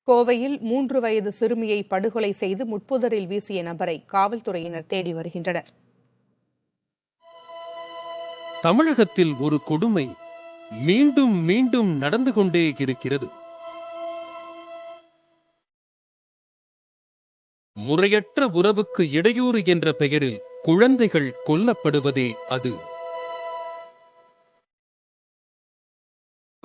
கோவையில் 3 வயது சிறுமியை படுகொலை செய்து முட்புதரில் வீசிய நபரை காவல்துறையினர் தேடி வருகின்றனர். தமிழகத்தில் ஒரு கொடுமை மீண்டும் மீண்டும் நடந்து கொண்டே இருக்கிறது. முறையற்ற உறவுக்கு இடையூறு என்ற பெயரில் குழந்தைகள் கொல்லப்படுவதே அது.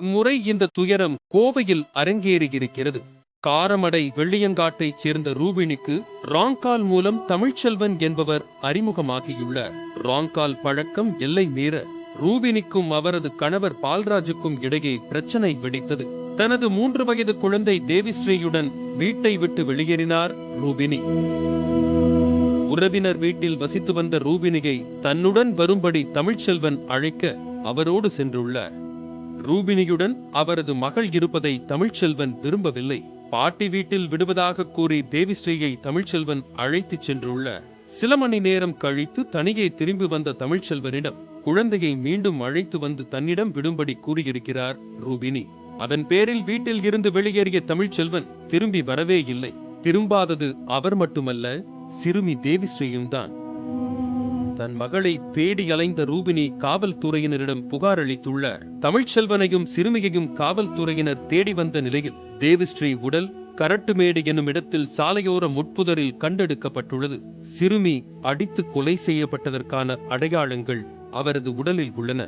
முறை இந்த துயரம் கோவையில் அரங்கேறியிருக்கிறது. காரமடை வெள்ளியங்காட்டைச் சேர்ந்த ரூபினிக்கு ராங்கால் மூலம் தமிழ்ச்செல்வன் என்பவர் அறிமுகமாகியுள்ளார். ராங்கால் பழக்கம் எல்லை மீற ரூபினிக்கும் அவரது கணவர் பால்ராஜுக்கும் இடையே பிரச்சனை வெடித்தது. தனது 3 வயது குழந்தை தேவிஸ்ரீயுடன் வீட்டை விட்டு வெளியேறினார் ரூபினி. உறவினர் வீட்டில் வசித்து வந்த ரூபினியை தன்னுடன் வரும்படி தமிழ்ச்செல்வன் அழைக்க அவரோடு சென்றுள்ளார். ரூபினியுடன் அவரது மகள் இருப்பதை தமிழ்ச்செல்வன் விரும்பவில்லை. பாட்டி வீட்டில் விடுவதாக கூறி தேவிஸ்ரீயை தமிழ்ச்செல்வன் அழைத்துச் சென்றுள்ளார். சில மணி நேரம் கழித்து தனியே திரும்பி வந்த தமிழ்ச்செல்வனிடம் குழந்தையை மீண்டும் அழைத்து வந்து தன்னிடம் விடும்படி கூறியிருக்கிறார் ரூபினி. அதன் பேரில் வீட்டில் இருந்து வெளியேறிய தமிழ்ச்செல்வன் திரும்பி வரவே இல்லை. திரும்பாதது அவர் மட்டுமல்ல, சிறுமி தேவிஸ்ரீயும் தான். தன் மகளை தேடி அலைந்த ரூபினி காவல்துறையினரிடம் புகார் அளித்துள்ளார். தமிழ்ச்செல்வனையும் சிறுமியையும் காவல்துறையினர் தேடி வந்த நிலையில் தேவிஸ்ரீ உடல் கரட்டுமேடு என்னும் இடத்தில் சாலையோர முட்புதரில் கண்டெடுக்கப்பட்டுள்ளது. சிறுமி அடித்து கொலை செய்யப்பட்டதற்கான அடையாளங்கள் அவரது உடலில் உள்ளன.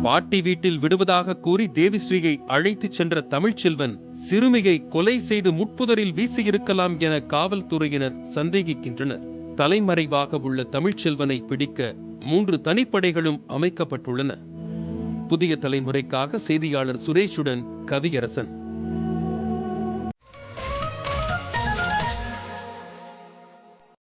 பாட்டி வீட்டில் விடுவதாக கூறி தேவிஸ்ரீயை அழைத்துச் சென்ற தமிழ்ச்செல்வன் சிறுமியை கொலை செய்து முட்புதரில் வீசியிருக்கலாம் என காவல்துறையினர் சந்தேகிக்கின்றனர். தலைமறைவாக உள்ள தமிழ்ச்செல்வனை பிடிக்க 3 தனிப்படைகளும் அமைக்கப்பட்டுள்ளன. புதிய தலைமுறைக்காக செய்தியாளர் சுரேஷுடன் கவியரசன்.